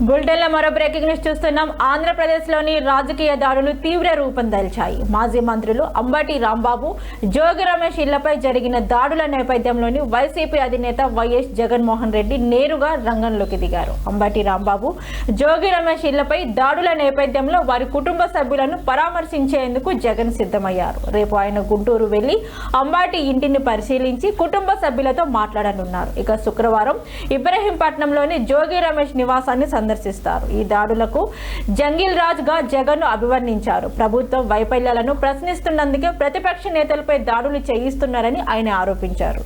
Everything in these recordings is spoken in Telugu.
బులెటిన్లో మరో బ్రేకింగ్ న్యూస్ చూస్తున్నాం. ఆంధ్రప్రదేశ్లోని రాజకీయ దాడులు తీవ్ర రూపం దాల్చాయి. మాజీ మంత్రులు అంబటి రాంబాబు, జోగి రమేష్ ఇళ్లపై జరిగిన దాడుల నేపథ్యంలోని వైసీపీ అధినేత వైఎస్ జగన్మోహన్ రెడ్డి నేరుగా రంగంలోకి దిగారు. అంబటి రాంబాబు, జోగి రమేష్ ఇళ్లపై దాడుల నేపథ్యంలో వారి కుటుంబ సభ్యులను పరామర్శించేందుకు జగన్ సిద్ధమయ్యారు. రేపు ఆయన గుంటూరు వెళ్లి అంబాటి ఇంటిని పరిశీలించి కుటుంబ సభ్యులతో మాట్లాడనున్నారు. ఇక శుక్రవారం ఇబ్రహీంపట్నంలోని జోగి రమేష్ నివాసాన్ని సందర్శిస్తారు. ఈ దాడులకు జంగిల్ రాజ్ గా జగన్ అభివర్ణించారు. ప్రభుత్వం వైఫల్యాలను ప్రశ్నిస్తున్నందుకే ప్రతిపక్ష నేతలపై దాడులు చేయిస్తున్నారని ఆయన ఆరోపించారు.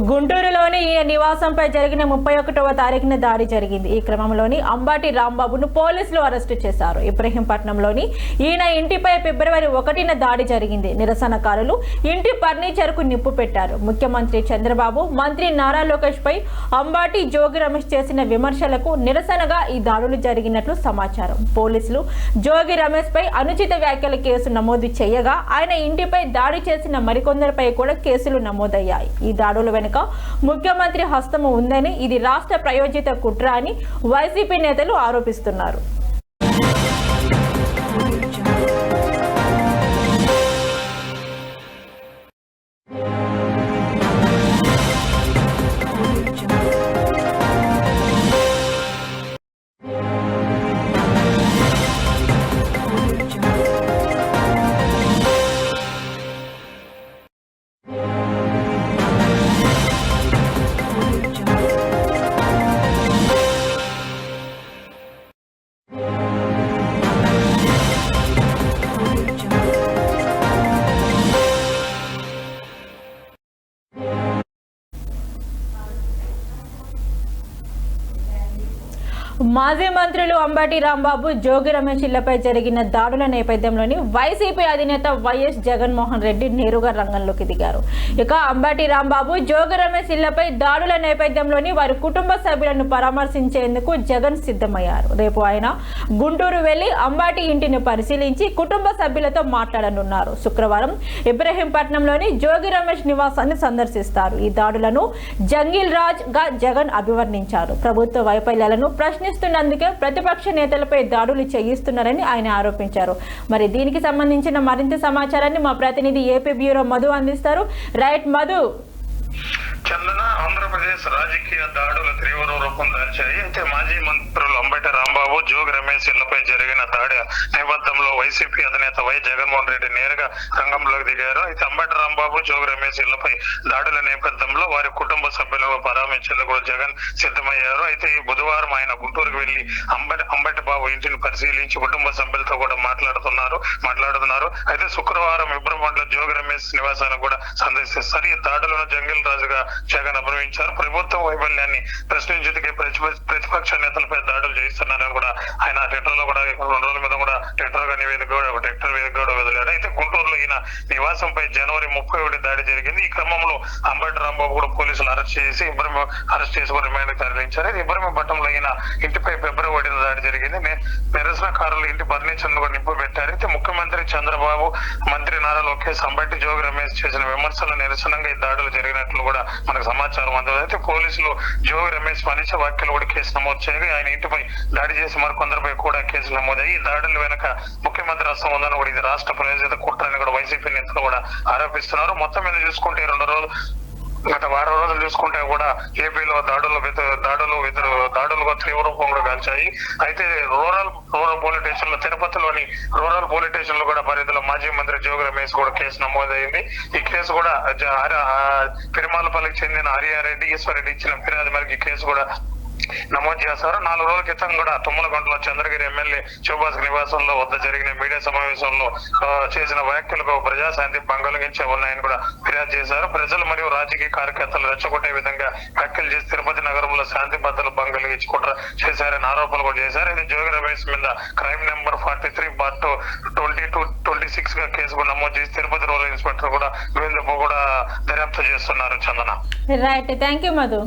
గుంటూరులోని ఈ నివాసంపై జరిగిన 31వ తారీఖున దాడి జరిగింది. ఈ క్రమంలోని అంబాటి రాంబాబును పోలీసులు అరెస్టు చేశారు. ఇబ్రహీంపట్నంలోని ఈయన ఇంటిపై ఫిబ్రవరి 1న దాడి జరిగింది. నిరసనకారులు ఇంటి ఫర్నిచర్ కు నిప్పు పెట్టారు. ముఖ్యమంత్రి చంద్రబాబు, మంత్రి నారా లోకేష్ పై అంబాటి, జోగి రమేష్ చేసిన విమర్శలకు నిరసనగా ఈ దాడులు జరిగినట్లు సమాచారం. పోలీసులు జోగి రమేష్ పై అనుచిత వ్యాఖ్యల కేసు నమోదు చేయగా ఆయన ఇంటిపై దాడి చేసిన మరికొందరిపై కూడా కేసులు నమోదయ్యాయి. ఈ దాడుల వెనుక ముఖ్యమంత్రి హస్తము ఉందని, ఇది రాష్ట్ర ప్రయోజిత కుట్ర అని వైసీపీ నేతలు ఆరోపిస్తున్నారు. మాజీ మంత్రులు అంబటి రాంబాబు, జోగి రమేష్ ఇళ్లపై జరిగిన దాడుల నేపథ్యంలోని వైసీపీ అధినేత వైఎస్ జగన్మోహన్ రెడ్డి నేరుగా రంగంలోకి దిగారు. ఇక అంబటి రాంబాబు, జోగి రమేష్ ఇళ్లపై దాడుల నేపథ్యంలోని వారి కుటుంబ సభ్యులను పరామర్శించేందుకు జగన్ సిద్ధమయ్యారు. రేపు ఆయన గుంటూరు వెళ్లి అంబాటి ఇంటిని పరిశీలించి కుటుంబ సభ్యులతో మాట్లాడనున్నారు. శుక్రవారం ఇబ్రహీంపట్నంలోని జోగి రమేష్ నివాసాన్ని సందర్శిస్తారు. ఈ దాడులను జంగిల్ రాజ్ గా జగన్ అభివర్ణించారు. ప్రభుత్వ వైఫల్యాలను ప్రశ్నిస్తున్నందుకే ప్రతిపక్ష నేతలపై దాడులు చేయిస్తున్నారని ఆయన ఆరోపించారు. మరి దీనికి సంబంధించిన మరింత సమాచారాన్ని మా ప్రతినిధి ఏపీ బ్యూరో మధు అందిస్తారు. రైట్ మధు. చందన, ఆంధ్రప్రదేశ్ రాజకీయ దాడుల తీవ్ర రూపం దాల్చాయి. అయితే మాజీ మంత్రులు అంబటి రాంబాబు, జోగి రమేష్ ఇళ్లపై జరిగిన దాడి నేపథ్యంలో వైసీపీ అధినేత వైఎస్ జగన్మోహన్ రెడ్డి నేరుగా రంగంలోకి దిగారు. అయితే అంబటి రాంబాబు, జోగి రమేష్ ఇళ్లపై దాడుల నేపథ్యంలో వారి కుటుంబ సభ్యులను పరామర్శించేందుకు జగన్ సిద్ధమయ్యారు. అయితే ఈ బుధవారం ఆయన గుంటూరుకు వెళ్లి అంబటి బాబు ఇంటిని పరిశీలించి కుటుంబ సభ్యులతో కూడా మాట్లాడుతున్నారు. అయితే శుక్రవారం ఇబ్రహీంపట్నంలో జోగి రమేష్ నివాసాన్ని కూడా సందర్శిస్తారు. ఈ దాడులను జంగిల్ రాజుగా జగన్ అభివర్ణించారు. ప్రభుత్వ వైఫల్యాన్ని ప్రశ్నించేందుకే ప్రతిపక్ష నేతలపై దాడులు చేయిస్తున్నారని కూడా ఆయన ట్విట్టర్ లో కూడా 2 రోజుల మీద కూడా ట్విట్టర్ వేదిక కూడా వదిలాడు. అయితే గుంటూరులో ఈయన నివాసంపై జనవరి 31 దాడి జరిగింది. ఈ క్రమంలో అంబటి రాంబాబు కూడా పోలీసులు అరెస్ట్ చేసి రిమాండ్ తరలించారు. ఇబ్రహీంపట్నంలో ఈయన ఇంటిపై ఫిబ్రవరి 1న దాడి జరిగింది. నిరసనకారులు ఇంటి ఫర్నిచర్ కూడా నింపు పెట్టారు. అయితే ముఖ్యమంత్రి చంద్రబాబు, మంత్రి నారా లోకేష్, అంబటి, జోగి రమేష్ చేసిన విమర్శల నిరసనంగా ఈ దాడులు జరిగినట్లు కూడా మనకు సమాచారం అందింది. అయితే పోలీసులు జోగి రమేష్ పనిచ వ్యాఖ్యలు కూడా కేసు నమోదు చేయగా ఆయన ఇంటిపై దాడి చేసి మరికొందరిపై కూడా కేసులు నమోదయ్యి ఈ దాడుల వెనుక ముఖ్యమంత్రి హస్తం ఉందని కూడా, ఇది రాష్ట్ర ప్రయోజిత కుట్రని కూడా వైసీపీ నేతలు కూడా ఆరోపిస్తున్నారు. మొత్తం మీద చూసుకుంటే గత వారం రోజులు చూసుకుంటే కూడా ఏపీలో దాడులు తీవ్ర రూపంలో కాల్చాయి. అయితే రూరల్ పోలీస్ స్టేషన్ లో, తిరుపతిలోని రూరల్ పోలీస్ స్టేషన్ లో కూడా పరిధిలో మాజీ మంత్రి జోగి రమేష్ కూడా కేసు నమోదైంది. ఈ కేసు కూడా పెరుమాలపల్లికి చెందిన హరియారెడ్డి, ఈశ్వరెడ్డి ఇచ్చిన ఫిర్యాదు మేరకు ఈ కేసు కూడా నమోదు చేశారు. 4 రోజుల క్రితం కూడా తుమ్మలగుంటలో చంద్రగిరి ఎమ్మెల్యే శివభాస్కర్ నివాసంలో వద్ద జరిగిన మీడియా సమావేశంలో చేసిన వ్యాఖ్యలకు ప్రజాశాంతి భంగలించే ఉన్నాయని కూడా ఫిర్యాదు చేశారు. ప్రజలు మరియు రాజకీయ కార్యకర్తలు రెచ్చగొట్టే విధంగా వ్యాఖ్యలు చేసి తిరుపతి నగరంలో శాంతి భద్రతలు భంగలించి కుట్ర చేశారని ఆరోపణలు కూడా చేశారు. ఇది జోగి రమేష్ మీద క్రైమ్ నెంబర్ 43/2226 గా కేసు కూడా నమోదు చేసి తిరుపతి రూరల్ ఇన్స్పెక్టర్ కూడా గోవిందపు కూడా దర్యాప్తు చేస్తున్నారు. చందన రైట్, థ్యాంక్ యూ మధు.